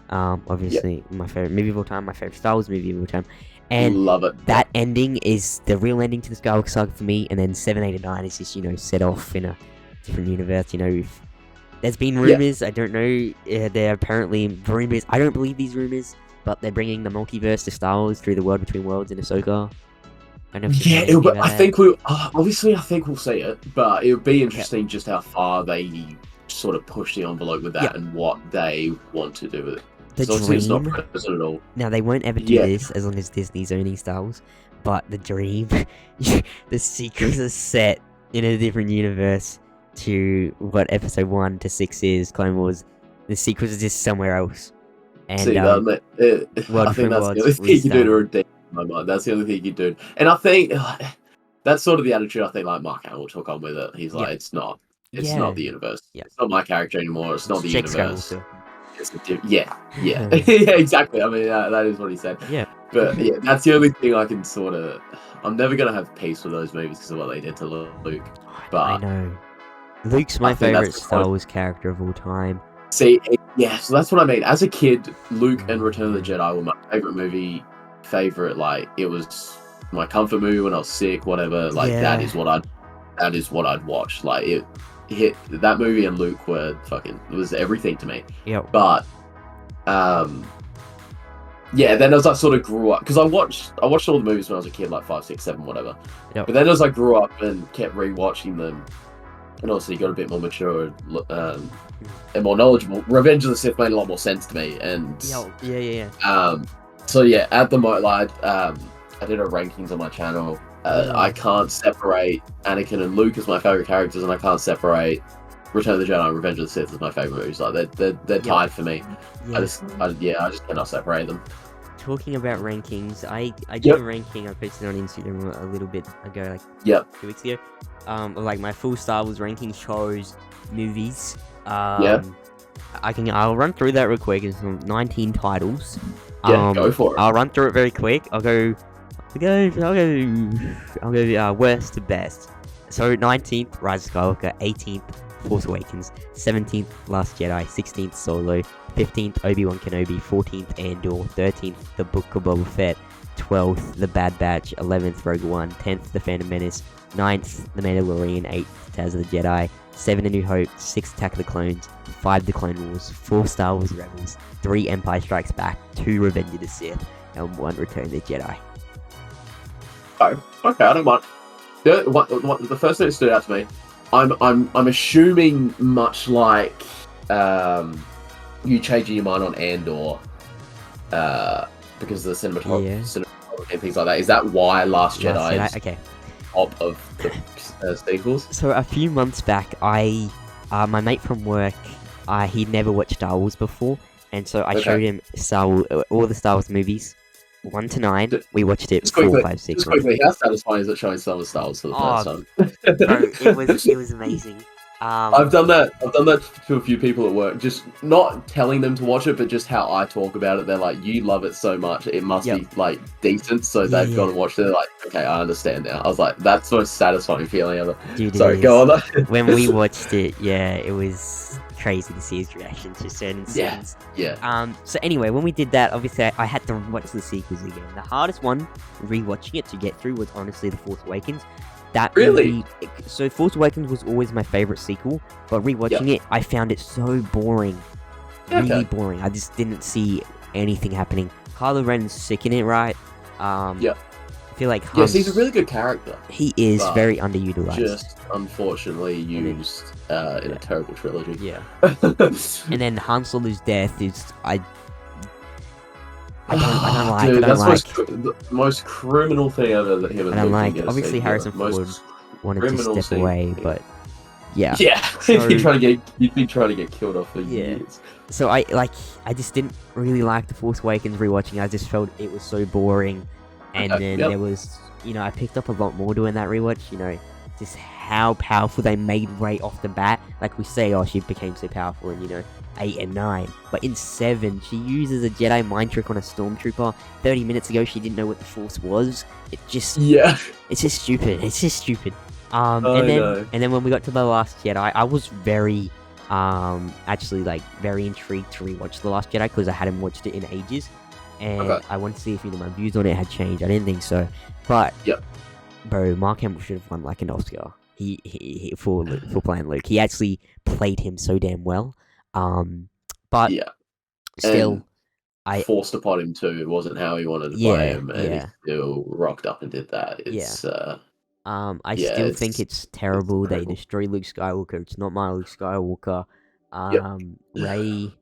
Obviously, my favorite movie of all time. My favorite Star Wars movie of all time. And Love it. that ending is the real ending to the Skywalker saga for me. And then 7, 8, and 9 is just set off in a different universe. There's been rumors. I don't know. They're apparently rumors. I don't believe these rumors, but they're bringing the multiverse to Star Wars through the World Between Worlds in Ahsoka. I don't know if you know anything about I that. think obviously I think we'll see it, but it would be interesting just how far they sort of push the envelope with that and what they want to do with it. The So obviously it's not dream. present at all. Now they won't ever do this as long as Disney's owning Star Wars. But the dream, the sequels are set in a different universe to what Episode 1 to 6 is. Clone Wars. The sequels are just somewhere else. And See, World I think that's Between the only Worlds thing you can do to was redeem my mind. That's the only thing you can do. And I think that's sort of the attitude I think like Mark Hamill took on with it. He's like, it's not the universe. Yeah. It's not my character anymore. It's not the Jake universe. Skywalker. It's yeah, yeah, exactly. I mean, that is what he said. Yeah. But yeah, that's the only thing I can sort of. I'm never gonna have peace with those movies because of what they did to Luke. But I know. Luke's my favorite Star Wars character of all time. See, so that's what I mean. As a kid, Luke and Return of the Jedi were my favorite movie. Like, it was my comfort movie when I was sick, whatever. Like, that is what I'd watch. Like, it hit that movie and Luke were it was everything to me. Yep. But, then as I sort of grew up, because I watched all the movies when I was a kid, like 5, 6, 7, whatever. Yep. But then as I grew up and kept rewatching them, and also got a bit more mature and more knowledgeable, Revenge of the Sith made a lot more sense to me. And so yeah, at the moment, like, I did a rankings on my channel. I can't separate Anakin and Luke as my favorite characters, and I can't separate Return of the Jedi and Revenge of the Sith as my favorite movies. Like, they're tied for me. Yeah. I just cannot separate them. Talking about rankings, I did a ranking I posted on Instagram a little bit ago, like 2 weeks ago. Like my full Star Wars ranking shows movies. I'll run through that real quick. It's 19 titles. Go for it. I'll run through it very quick. I'll go worst to best. So 19th, Rise of Skywalker. 18th, Force Awakens. 17th, Last Jedi. 16th, Solo. 15th, Obi-Wan Kenobi. 14th, Andor. 13th, The Book of Boba Fett. 12th, The Bad Batch. 11th, Rogue One. 10th, The Phantom Menace. 9th, The Mandalorian. 8th, Tales of the Jedi. 7, A New Hope. 6, Attack of the Clones. 5, The Clone Wars. 4, Star Wars Rebels. 3, Empire Strikes Back. 2, Revenge of the Sith. And 1, Return of the Jedi. Oh, okay, I don't mind. The first thing that stood out to me, I'm assuming much like you changing your mind on Andor because of the cinematography and things like that. Is that why Last Jedi is top of the sequels? So a few months back, my mate from work, he'd never watched Star Wars before, and so I showed him all the Star Wars movies, 1 to 9. We watched it 4, 5, 6. Just quickly, how satisfying is it showing some of Star Wars for the first time? Bro, it was amazing. I've done that to a few people at work, just not telling them to watch it, but just how I talk about it. They're like, you love it so much, it must be like decent, so they've gone and watched it. They're like, okay, I understand now. I was like, that's the most satisfying feeling ever. Dude, sorry, go on. When we watched it, it was crazy to see his reaction to certain scenes. So anyway, when we did that, obviously I had to watch the sequels again. The hardest one rewatching it to get through was honestly The Force Awakens. That movie, so Force Awakens was always my favorite sequel, but rewatching it, I found it so boring. Really boring. I just didn't see anything happening. Kylo Ren's sick in it, right? I feel like he's a really good character. He is very underutilized. Just unfortunately used in a terrible trilogy. Yeah. And then Han Solo's death is I don't like. Dude, that's the most criminal thing ever that him and I don't like. Luke Obviously, Harrison Ford wanted to step away, but he'd been trying to get killed off for years. So I just didn't really like The Force Awakens rewatching. I just felt it was so boring, and then there was, I picked up a lot more doing that rewatch. Just how powerful they made Rey off the bat. Like we say, she became so powerful in 8 and 9, but in 7 she uses a Jedi mind trick on a stormtrooper. 30 minutes ago she didn't know what the Force was. It's just stupid. And then no. when we got to The Last Jedi, I was very actually like very intrigued to rewatch The Last Jedi because I hadn't watched it in ages, and Okay. I wanted to see if my views on it had changed. I didn't think so, but Yep. bro, Mark Hamill should have won like an Oscar. He for playing Luke. He actually played him so damn well. But Yeah. still, And I forced upon him too. It wasn't how he wanted to play yeah him, and he still rocked up and did that. It's I yeah, still think it's it's terrible. They incredible. destroy Luke Skywalker. It's not my Luke Skywalker. Yep. Ray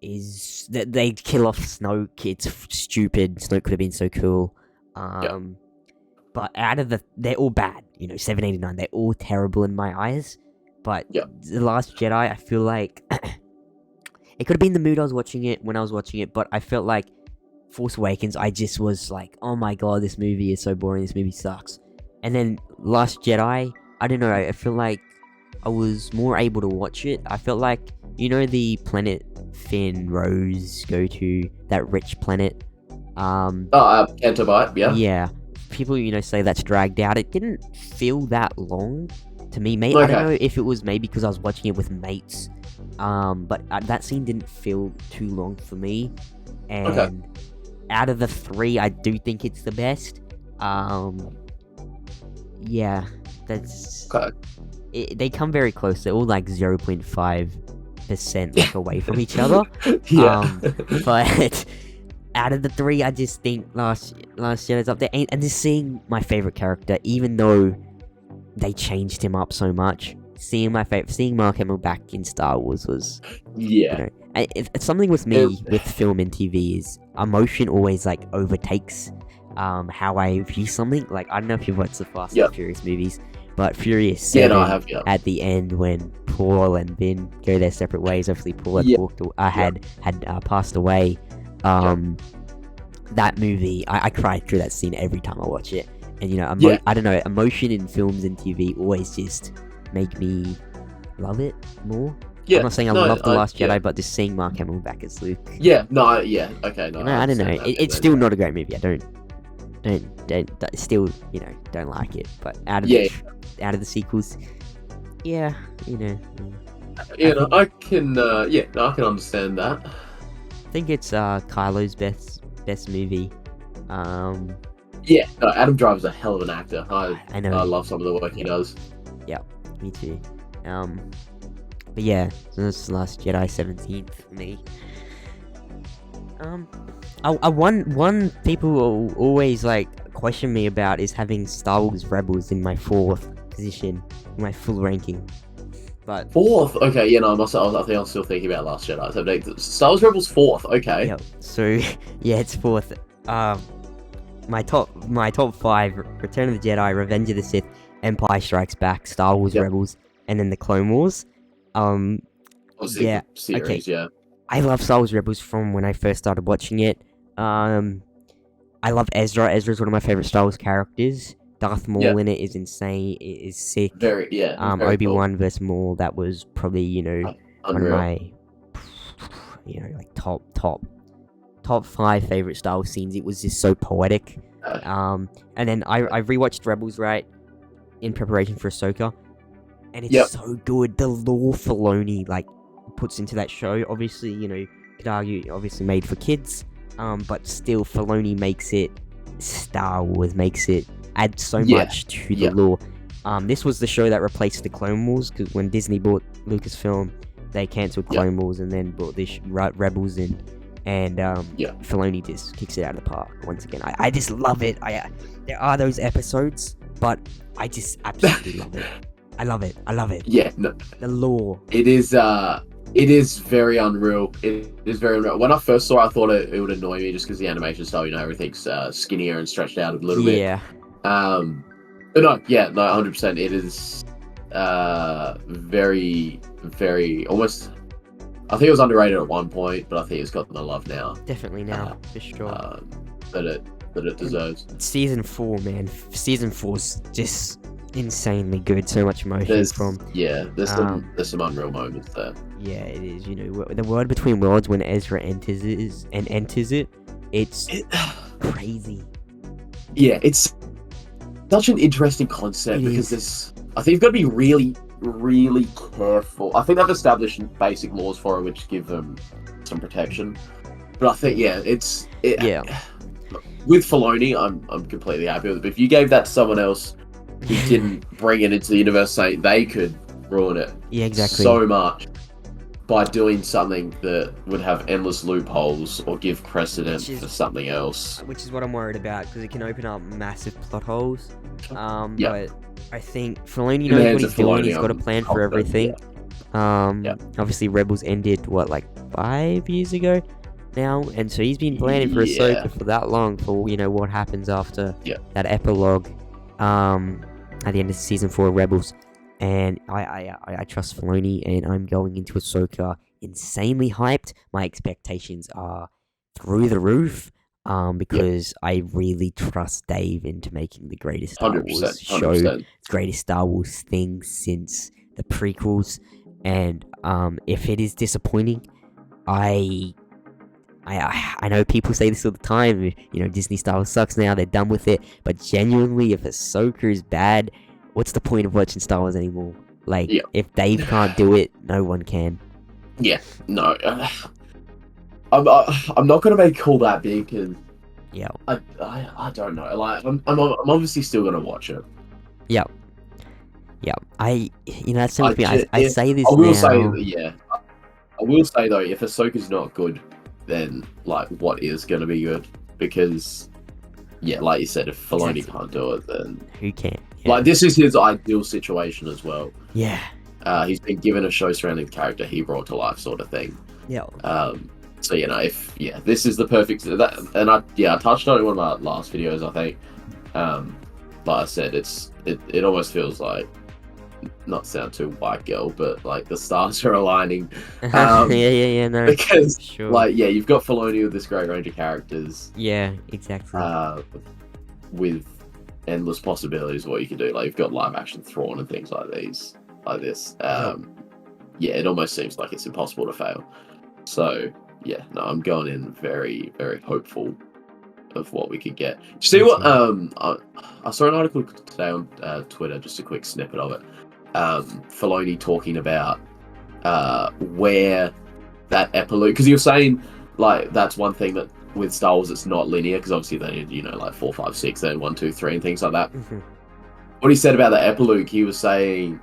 is that they kill off Snoke. It's stupid. Snoke could have been so cool. But out of they're all bad. 789. They're all terrible in my eyes. But Yep. The Last Jedi, I feel like it could have been the mood I was watching it when I was watching it. But I felt like Force Awakens, I just was like, oh my god, this movie is so boring. This movie sucks. And then Last Jedi, I don't know. I feel like I was more able to watch it. I felt like the planet Finn, Rose go to, that rich planet. Cantabite, yeah. Yeah. People, say that's dragged out. It didn't feel that long to me, mate. Okay. I don't know if it was maybe because I was watching it with mates. But that scene didn't feel too long for me. And out of the three, I do think it's the best. Yeah, that's. Okay. They come very close. They're all like 0.5% like away from each other. Yeah. But out of the three, I just think Last Jedi's up there. And just seeing my favorite character, even though they changed him up so much, seeing Mark Hamill back in Star Wars was, Yeah. it's something with me with film and TV is emotion always like overtakes how I view something. Like, I don't know if you've watched the Fast and Furious movies, but Furious 7 I have, at the end when Paul and Vin go their separate ways. Obviously, Paul had had passed away. That movie, I cry through that scene every time I watch it. And I don't know, emotion in films and TV always just make me love it more. Yeah. I'm not saying I love The Last Jedi, but just seeing Mark Hamill back as Luke. Yeah. No. Yeah. Okay. No. I don't know. It's still not a great movie. I don't still don't like it. But out of the sequels, I can I can understand that. I think it's Kylo's best movie. Yeah, no, Adam Driver's a hell of an actor. I know. I love some of the work he does. Yeah, me too. But yeah, so that's The Last Jedi 17th for me. One people will always like question me about is having Star Wars Rebels in my 4th position, in my full ranking. But 4th, okay, I think I'm still thinking about Last Jedi. So Star Wars Rebels 4th, okay. Yeah, so yeah, it's 4th. My top 5: Return of the Jedi, Revenge of the Sith, Empire Strikes Back, Star Wars Rebels, and then the Clone Wars. Obviously, series, yeah. I love Star Wars Rebels from when I first started watching it. I love Ezra. Ezra's one of my favorite Star Wars characters. Darth Maul in it is insane. It is sick. Very Obi-Wan versus Maul. That was probably one of my like top 5 favorite Star Wars scenes. It was just so poetic. And then I rewatched Rebels in preparation for Ahsoka, and it's so good. The lore Filoni puts into that show, obviously, could argue obviously made for kids, but still Filoni makes it Star Wars, adds so much to the lore. This was the show that replaced the Clone Wars, because when Disney bought Lucasfilm, they cancelled Clone Wars and then brought this Rebels in. And Filoni just kicks it out of the park once again. I just love it. There are those episodes, but I just absolutely love it. I love it. Yeah, no. The lore. It is very unreal. It is very unreal. When I first saw it, I thought it would annoy me just because the animation style, everything's skinnier and stretched out a little bit. Yeah. But no, 100%. It is very, very almost. I think it was underrated at one point, but I think it's gotten the love now. Definitely now, for sure. That it deserves. Season 4, man. Season 4's just insanely good. So much emotion There's from. There's some unreal moments there. Yeah, it is. The world between worlds when Ezra enters it, it's crazy. Yeah, it's such an interesting concept because I think you've got to be really, really careful. I think they've established basic laws for it which give them some protection. But I think, with Filoni, I'm completely happy with it. But if you gave that to someone else who didn't bring it into the universe, they could ruin it. Yeah, exactly. So much by doing something that would have endless loopholes or give precedent for something else. Which is what I'm worried about, because it can open up massive plot holes. But I think Filoni knows what he's doing. He's got a plan for everything. Obviously Rebels ended, 5 years ago now? And so he's been planning for Ahsoka for that long, for, what happens after that epilogue at the end of season 4 of Rebels. And I trust Filoni, and I'm going into Ahsoka insanely hyped. My expectations are through the roof, because I really trust Dave into making the greatest Star Wars show, the greatest Star Wars thing since the prequels. And if it is disappointing, I know people say this all the time, Disney Star Wars sucks now, they're done with it, but genuinely, if Ahsoka is bad, what's the point of watching Star Wars anymore? If Dave can't do it, no one can. Yeah, no. I'm not gonna make all that big, because I don't know. I'm obviously still gonna watch it. Yeah. That's something I say this I will now. I will say though, if Ahsoka's not good, then what is gonna be good? Because like you said, if Filoni can't do it, then who can? This is his ideal situation as well. Yeah. He's been given a show surrounding the character he brought to life, sort of thing. Yeah. So if this is the perfect and I touched on it in one of my last videos, I think. Like I said, it almost feels like, not to sound too white girl, but the stars are aligning. No. Because sure. you've got Filoni with this great range of characters. Yeah, exactly. With endless possibilities of what you can do. You've got live action Thrawn and things like this. It almost seems like it's impossible to fail. So I'm going in very, very hopeful of what we could get. See what I saw an article today on Twitter, just a quick snippet of it. Filoni talking about where that epilogue, because you're saying that's one thing that with Star Wars it's not linear, because obviously they did 4, 5, 6, then 1, 2, 3 and things like that. What he said about the epilogue, he was saying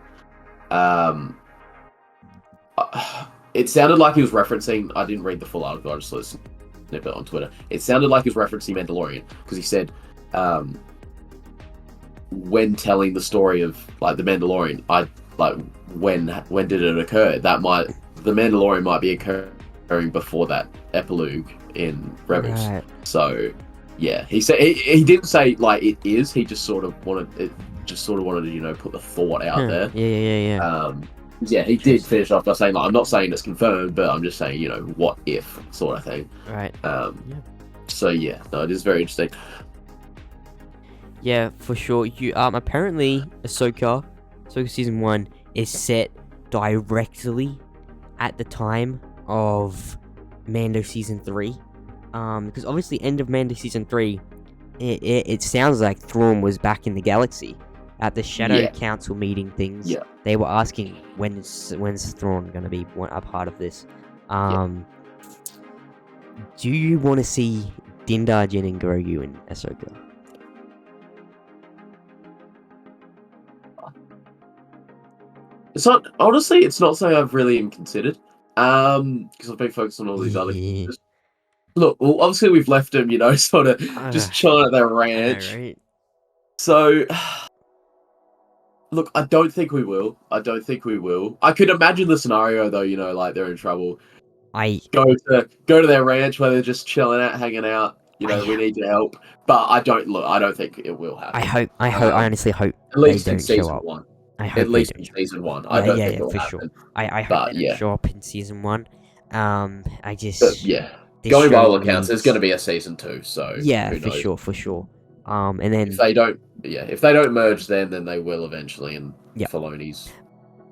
it sounded like he was referencing, I didn't read the full article, I just saw this snippet on Twitter. It sounded like he was referencing Mandalorian, because he said when telling the story of the Mandalorian, when did it occur? The Mandalorian might be occurring before that epilogue in Rebels. Right. So he said he didn't say it is. He just sort of wanted to put the thought out there. He did finish off by saying I'm not saying it's confirmed, but I'm just saying what if sort of thing. Right. So it is very interesting. Yeah, for sure. Apparently Ahsoka season 1 is set directly at the time of Mando season 3. Because obviously end of Mando season 3, it sounds like Thrawn was back in the galaxy at the Shadow Council meeting things. Yeah. They were asking when's Thrawn gonna be a part of this. Do you want to see Din Djarin and Grogu in Ahsoka? It's not, honestly, it's not something I've really even considered. Because I've been focused on all these other characters. Look, well, obviously we've left them, sort of just chilling at their ranch. Right. So, look, I don't think we will. I could imagine the scenario though, they're in trouble. Go to their ranch where they're just chilling out, hanging out. We need your help. But I don't think it will happen. I honestly hope at least in season 1. At least in season 1. I don't think it will happen. Sure. I hope they don't show up in season 1. Going by all accounts, there's going to be a season 2. So for sure. And then if they don't merge, then they will eventually in Filoni's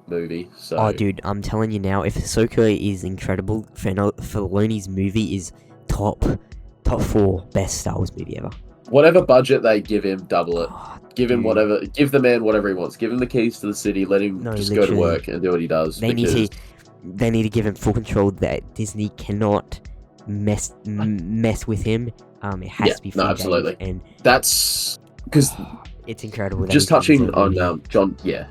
movie. So dude, I'm telling you now, if Ahsoka is incredible, Filoni's movie is top 4 best Star Wars movie ever. whatever budget they give him, double it. Oh, Give him dude. whatever. Give the man whatever he wants. Give him the keys to the city. Let him No, just go to literally. work and do what he does. They need to give him full control. That Disney cannot mess with him. It has to be free absolutely. game, and that's because it's incredible. just touching on John John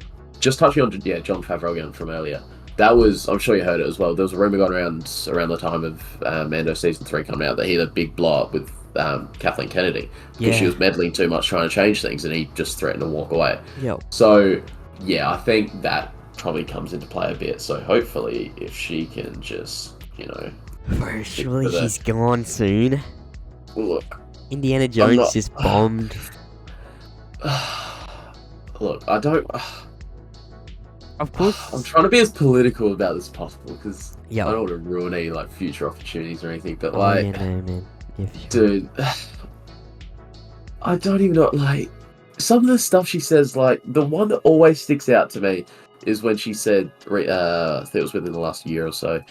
Favreau again from earlier. That was, I'm sure you heard it as well. There was a rumor going around the time of Mando season 3 coming out that he had a big blow up with Kathleen Kennedy because she was meddling too much trying to change things, and he just threatened to walk away. So yeah, I think that probably comes into play a bit. So hopefully, if she can just, surely he's gone soon. Look, Indiana Jones just bombed. Look, I don't. Of course, I'm trying to be as political about this as possible because I Yeah. don't want to ruin any future opportunities or anything. But Yeah, no, man. Yeah, for sure. dude, I don't even know. Some of the stuff she says, the one that always sticks out to me is when she said, I think it was within the last year or so,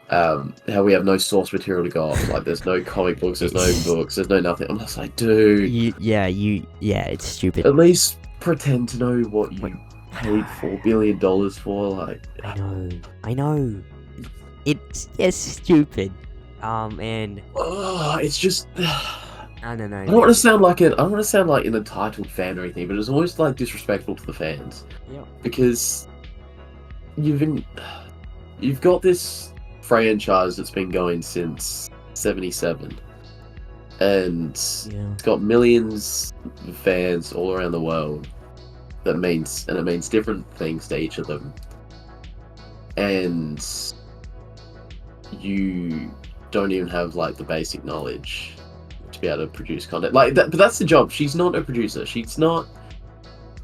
how we have no source material to go off. There's no comic books, there's no books, there's no nothing. I'm just like, dude. It's stupid. At least pretend to know what you paid $4 billion for. I know. It's stupid. And it's just. I don't know. I don't want to sound like an entitled fan or anything, but it's almost disrespectful to the fans. Yeah. Because you've got this franchise that's been going since '77, and it's got millions of fans all around the world. It means different things to each of them, and you don't even have the basic knowledge to be able to produce content that. But that's the job. She's not a producer. She's not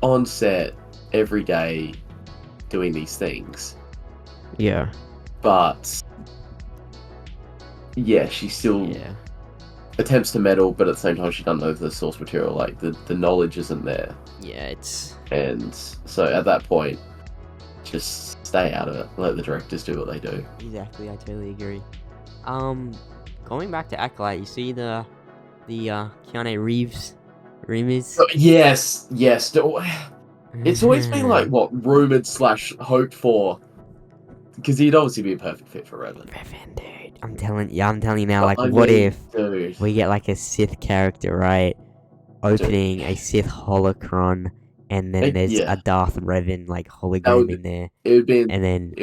on set every day doing these things. Yeah. But she still attempts to meddle, but at the same time she doesn't know the source material. The knowledge isn't there. And so at that point, just stay out of it. Let the directors do what they do. Exactly, I totally agree. Going back to Acolyte, you see the Keanu Reeves rumors? Yes. It's always been rumored / hoped for, because he'd obviously be a perfect fit for Revan. Dude, I'm telling you now. What if we get a Sith character, right? Opening a Sith holocron, and then there's a Darth Revan hologram in there. It would be insane.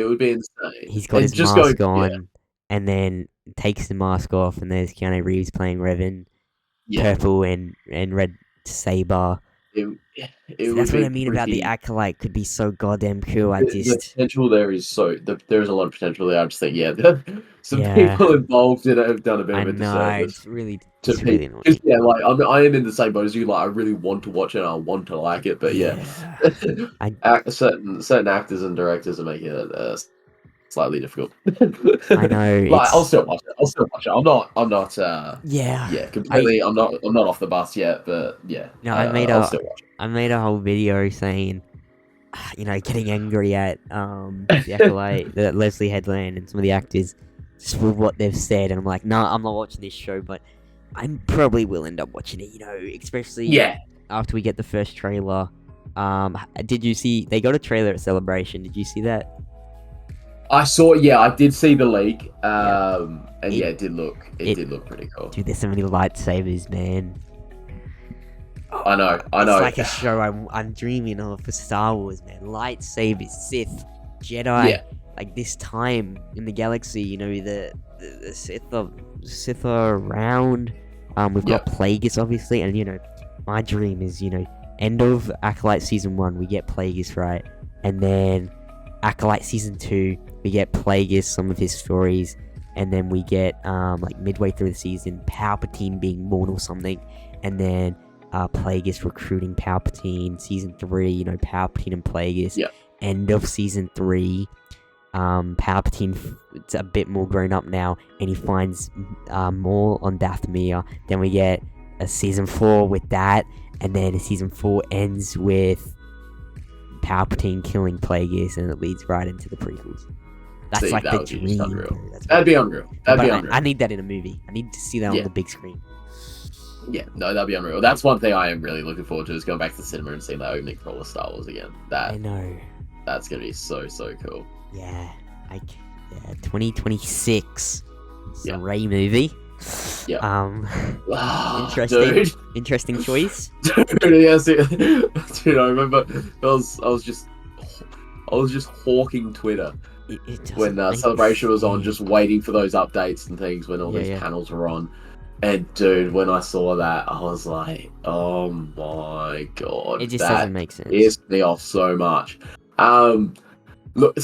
He's got his mask on, and then takes the mask off, and there's Keanu Reeves playing Revan, purple and red saber. That's what I mean about the Acolyte. Could be so goddamn cool. The potential there is there is a lot of potential there. I just think some people involved in it have done a bit of a disservice. It's really annoying. I am in the same boat as you. I really want to watch it. I want to like it, but certain actors and directors are making it slightly difficult. I know. I'll still watch it. I'm not. Completely. I'm not off the bus yet, but No, I'll still watch it. I made a whole video saying, getting angry at the Acolyte, the Leslie Headland, and some of the actors just for what they've said, and I'm like, nah, I'm not watching this show, but I probably will end up watching it. Especially after we get the first trailer. Did you see? They got a trailer at Celebration. Did you see that? I saw. I did see the leak. It did look pretty cool. Dude, there's so many lightsabers, man. I know. It's like a show I'm dreaming of for Star Wars, man. Lightsabers, Sith, Jedi. This time in the galaxy, the Sith are around. We've got Plagueis, obviously, and my dream is, end of Acolyte Season 1, we get Plagueis, right? And then Acolyte Season 2, we get Plagueis, some of his stories, and then we get, midway through the season, Palpatine being born or something, and then Plagueis recruiting Palpatine. Season 3, Palpatine and Plagueis. End of Season 3, Palpatine, it's a bit more grown up now, and he finds more on Dathomir. Then we get a Season 4 with that, and then Season 4 ends with Palpatine killing Plagueis, and it leads right into the prequels. That's the dream. That'd be unreal. I need that in a movie. I need to see that on the big screen. Yeah, no, that'd be unreal. That's one thing I am really looking forward to, is going back to the cinema and seeing that opening for all of Star Wars again. I know. That's gonna be so cool. Yeah, 2026. It's Yeah. a Rey movie. Yeah. Interesting choice. Dude, yes, dude, I remember I was just hawking Twitter when Celebration was on, just waiting for those updates and things when all these panels were on. And dude, when I saw that, I was like, "Oh my god!" It just doesn't make sense. It pissed me off so much. Look,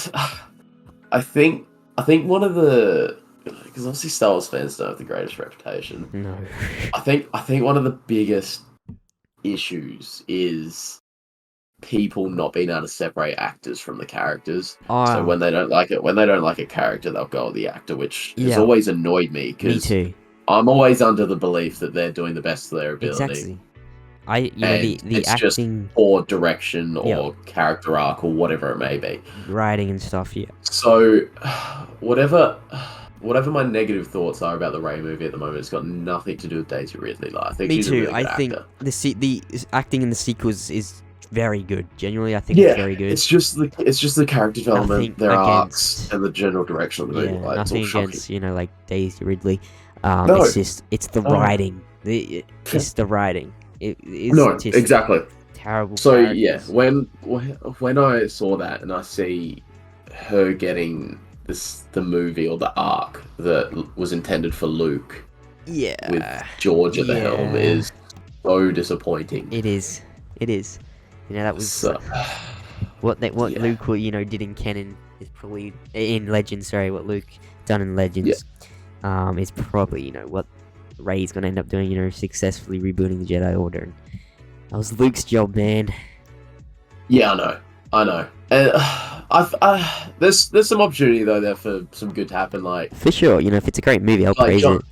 I think one of the, because obviously Star Wars fans don't have the greatest reputation. No. I think one of the biggest issues is people not being able to separate actors from the characters. So when they don't like a character, they'll go with the actor, which has always annoyed me. Me too. I'm always under the belief that they're doing the best of their ability. Exactly. The it's acting, just poor direction or character arc or whatever it may be. Writing and stuff, yeah. So, whatever my negative thoughts are about the Rey movie at the moment, it's got nothing to do with Daisy Ridley. Like, I think Me she's too. a really good I think actor. the acting in the sequels is very good. Genuinely, I think it's very good. It's just the character development, their arcs, and the general direction of the movie. Like, nothing against like Daisy Ridley. No. It's the writing. It's the writing. It's exactly terrible. So characters. when I saw that and I see her getting the movie or the arc that was intended for Luke, with George at the helm, is so disappointing. It is. That was what Luke did in canon is probably in Legends. Sorry, what Luke done in Legends, is probably what Rey's gonna end up doing. Successfully rebooting the Jedi Order. And that was Luke's job, man. Yeah, I know. And there's some opportunity though there for some good to happen. Like, for sure, if it's a great movie, I'll praise it.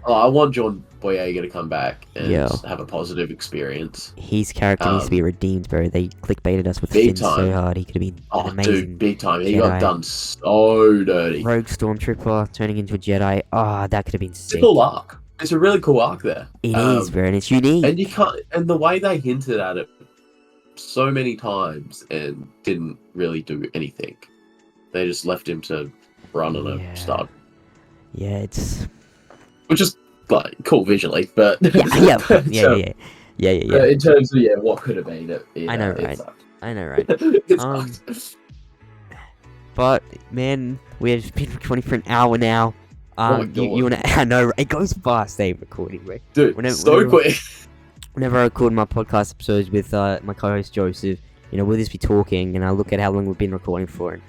I want John Boyega to come back and have a positive experience. His character needs to be redeemed, bro. They clickbaited us with Finn so hard. He could have been an amazing dude, big time. He Jedi. got done so dirty. Rogue Stormtrooper turning into a Jedi. That could have been sick. It's a cool arc. It's a really cool arc there. It is, bro, and it's unique. And you can't. And the way they hinted at it so many times and didn't really do anything. They just left him to run on a start. Yeah, which is like cool visually, but yeah. In terms of what could have been, I know, right? But man, we've been recording for an hour now. You wanna? I know it goes fast. Recording, right? Dude, quick. Whenever I record my podcast episodes with my co-host Joseph, we'll just be talking, and I look at how long we've been recording for, and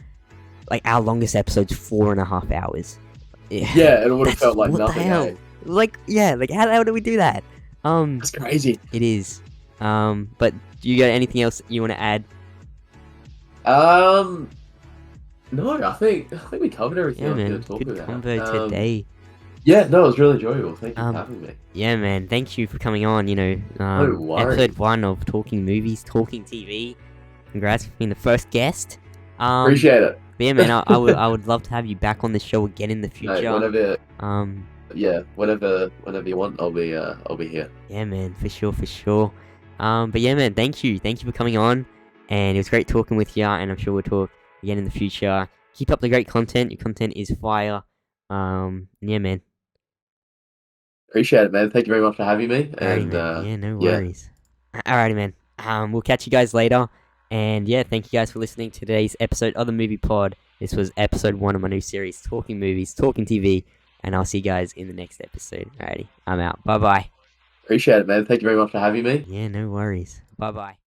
like our longest episode's 4.5 hours. Yeah, and it would have felt like nothing. How the hell do we do that? That's crazy. It is. But do you got anything else you want to add? No, I think we covered everything. Yeah, man. Good convo today. Yeah, no, it was really enjoyable. Thank you for having me. Yeah, man. Thank you for coming on. Episode 1 of Talking Movies, Talking TV. Congrats for being the first guest. Appreciate it. Yeah, man. I would love to have you back on the show again in the future. Hey, whenever you want, I'll be here. Yeah, man. For sure. But yeah, man. Thank you for coming on, and it was great talking with you. And I'm sure we'll talk again in the future. Keep up the great content. Your content is fire. Yeah, man. Appreciate it, man. Thank you very much for having me. And no worries. Alrighty, man. We'll catch you guys later. And yeah, thank you guys for listening to today's episode of the Movie Pod. This was episode 1 of my new series, Talking Movies, Talking TV. And I'll see you guys in the next episode. Alrighty, I'm out. Bye-bye. Appreciate it, man. Thank you very much for having me. Yeah, no worries. Bye-bye.